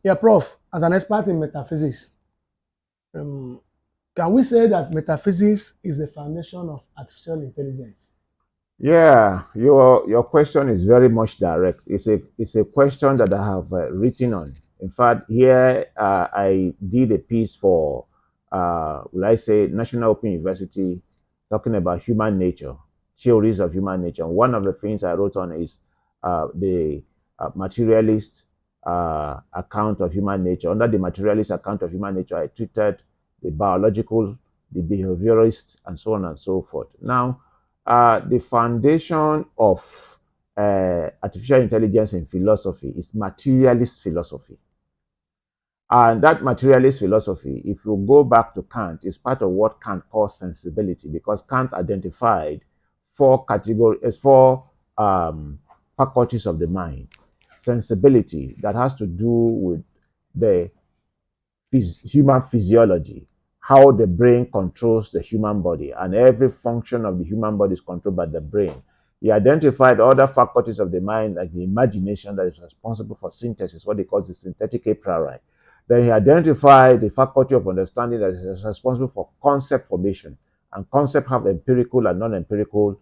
Yeah, Prof, as an expert in metaphysics, um, can we say that metaphysics is the foundation of artificial intelligence? Yeah, your question is very much direct. It's a question that I have written on. In fact, here I did a piece for will I say National Open University talking about human nature, theories of human nature. And one of the things I wrote on is the materialist account of human nature. Under the materialist account of human nature, I treated the biological, the behaviorist, and so on and so forth. Now the foundation of artificial intelligence in philosophy is materialist philosophy. And that materialist philosophy, if you go back to Kant, is part of what Kant calls sensibility, because Kant identified four faculties of the mind. Sensibility, that has to do with the human physiology, how the brain controls the human body, and every function of the human body is controlled by the brain. He identified other faculties of the mind, like the imagination that is responsible for synthesis, what he calls the synthetic a priori. Then he identified the faculty of understanding that is responsible for concept formation. And concepts have empirical and non empirical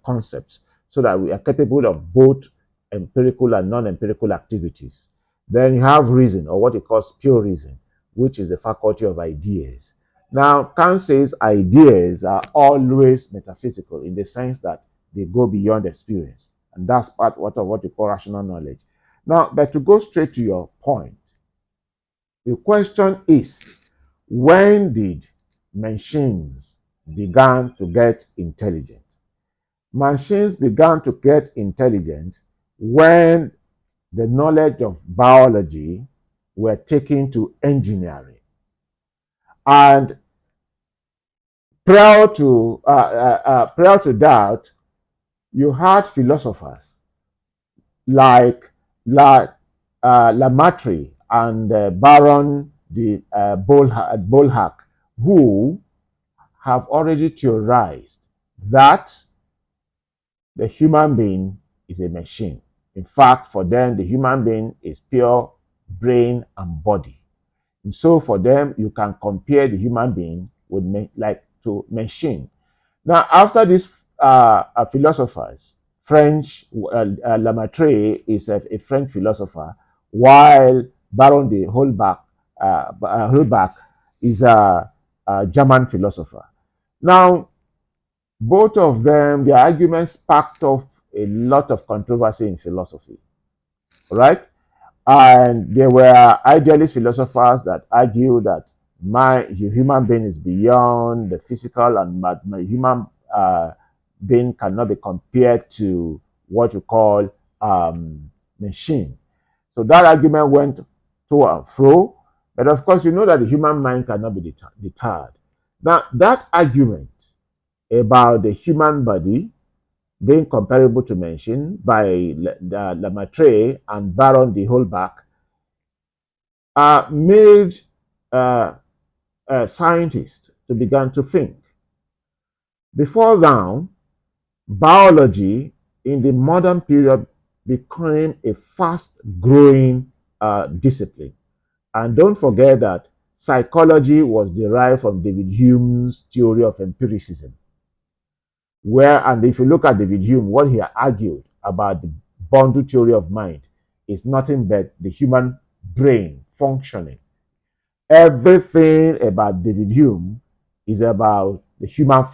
concepts, so that we are capable of both empirical and non empirical activities. Then you have reason, or what he calls pure reason, which is the faculty of ideas. Now, Kant says ideas are always metaphysical in the sense that they go beyond experience. And that's part of what you call rational knowledge. Now, but to go straight to your point, the question is, when did machines begin to get intelligent? Machines began to get intelligent when the knowledge of biology were taken to engineering. And prior to that, you had philosophers like Lamartine and Baron de Bolhac, who have already theorized that the human being is a machine. In fact, for them, the human being is pure brain and body. And so for them, you can compare the human being with like to machine. Now, after these philosophers, French, Lamartine is a French philosopher, while Baron de Holbach is a German philosopher. Now, both of them, their arguments sparked up a lot of controversy in philosophy, right? And there were idealist philosophers that argue that the human being is beyond the physical, and my human being cannot be compared to what you call machine. So that argument went to and fro. But of course, you know that the human mind cannot be deterred. Now, that argument about the human body being comparable to machine by Lamartine and Baron de Holbach made uh, scientists to begin to think. Before now, biology in the modern period became a fast growing discipline. And don't forget that psychology was derived from David Hume's theory of empiricism. And if you look at David Hume, what he argued about the bundle theory of mind is nothing but the human brain functioning. Everything about David Hume is about the human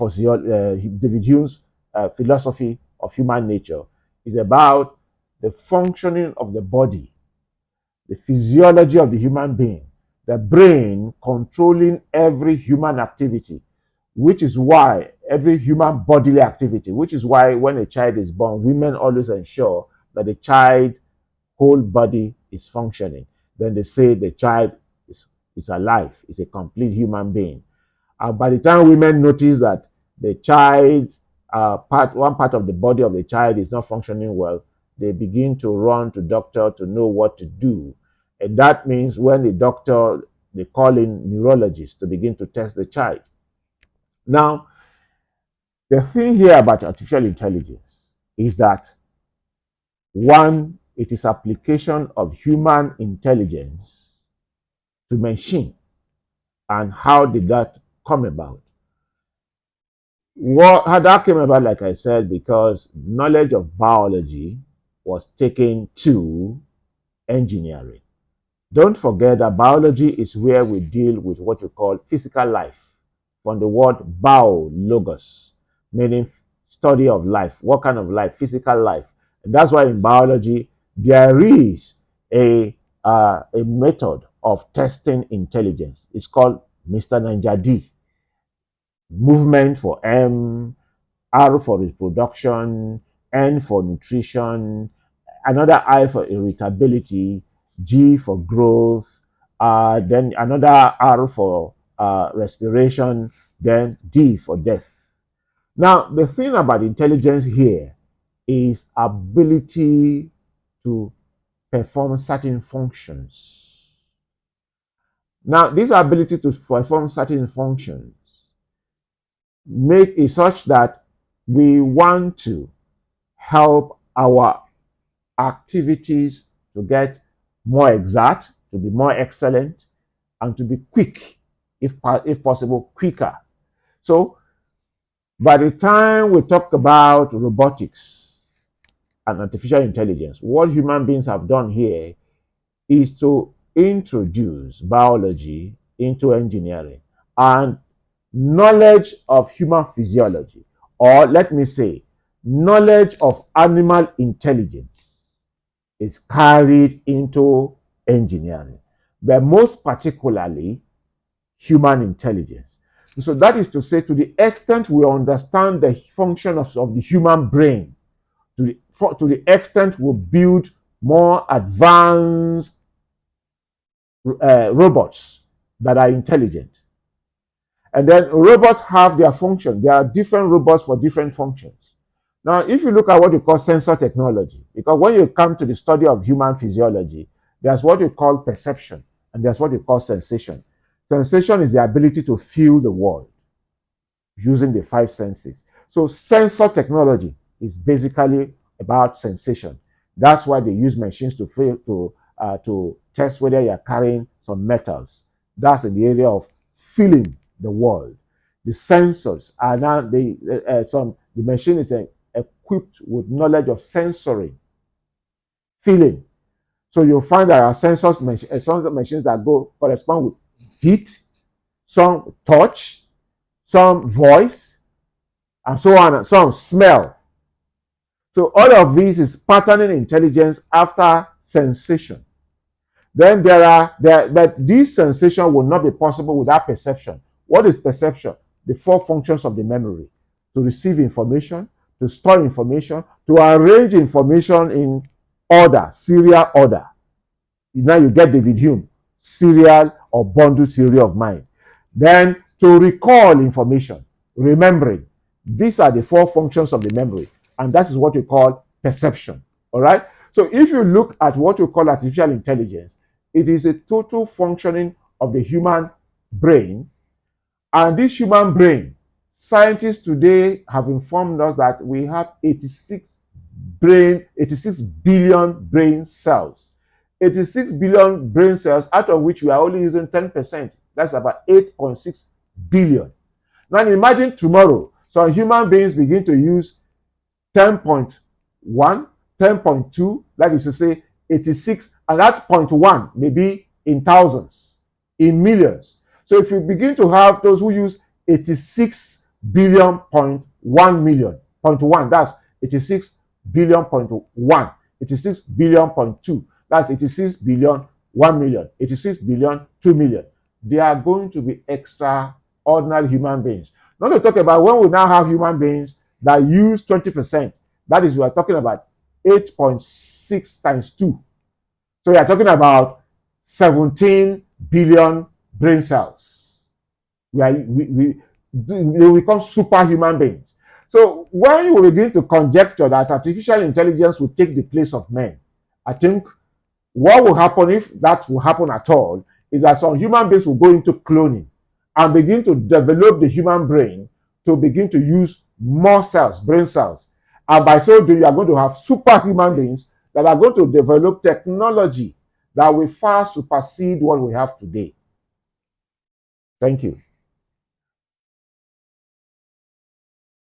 David Hume's philosophy of human nature is about the functioning of the body, the physiology of the human being, the brain controlling every human activity, which is why every human bodily activity, which is why when a child is born, women always ensure that the child whole body is functioning. Then they say the child is alive, is a complete human being. And by the time women notice that the child, one part of the body of the child is not functioning well, they begin to run to doctor to know what to do. And that means when the doctor, they call in neurologists to begin to test the child. Now, the thing here about artificial intelligence is that one, It is application of human intelligence to machine. And how did that come about? How that came about, like I said, because knowledge of biology was taken to engineering. Don't forget that biology is where we deal with what we call physical life, from the word bio, logos, meaning study of life. What kind of life? Physical life. And that's why in biology, there is a method of testing intelligence. It's called Mr. Ninja D. Movement for M, R for reproduction, N for nutrition, another I for irritability, G for growth, then another R for respiration, then D for death. Now, the thing about intelligence here is ability to perform certain functions. Now, this ability to perform certain functions make it such that we want to help our activities to get more exact, to be more excellent, and to be quick, if possible, quicker. So, by the time we talk about robotics and artificial intelligence, what human beings have done here is to introduce biology into engineering and knowledge of human physiology, or let me say, knowledge of animal intelligence is carried into engineering, but most particularly human intelligence. So that is to say, to the extent we understand the function of the human brain, to the extent we build more advanced robots that are intelligent. And then robots have their function. There are different robots for different functions. Now, if you look at what you call sensor technology, because when you come to the study of human physiology, there's what you call perception and there's what you call sensation. Sensation is the ability to feel the world using the five senses. So, sensor technology is basically about sensation. That's why they use machines to test whether you're carrying some metals. That's in the area of feeling the world. The sensors are now the machine is equipped with knowledge of sensory feeling. So you'll find there are sensor machines that correspond with heat, some touch, some voice, and so on, and some smell. So all of these is patterning intelligence after sensation. Then but this sensation will not be possible without perception. What is perception? The four functions of the memory: to receive information, to store information, to arrange information in order, serial order. Now you get David Hume, serial or bundle theory of mind. Then to recall information, remembering. These are the four functions of the memory, and that is what we call perception. All right. So if you look at what we call artificial intelligence, it is a total functioning of the human brain. And this human brain, scientists today have informed us that we have 86 billion brain cells. 86 billion brain cells, out of which we are only using 10%. That's about 8.6 billion. Now imagine tomorrow, some human beings begin to use 10.1, 10.2, that is to say 86, and that 0.1 may be in thousands, in millions. So if you begin to have those who use 86 billion point 1 million, 0.1, that's 86 billion point 1, 86 billion point 2, that's 86 billion 1 million, 86 billion 2 million. They are going to be extraordinary human beings. Not to talk about when we now have human beings that use 20%. That is, we are talking about 8.6 times 2. So we are talking about 17 billion brain cells. We become superhuman beings. So when you begin to conjecture that artificial intelligence will take the place of men, I think what will happen, if that will happen at all, is that some human beings will go into cloning and begin to develop the human brain to begin to use more cells, brain cells. And by so doing, you are going to have superhuman beings that are going to develop technology that will far supersede what we have today. Thank you.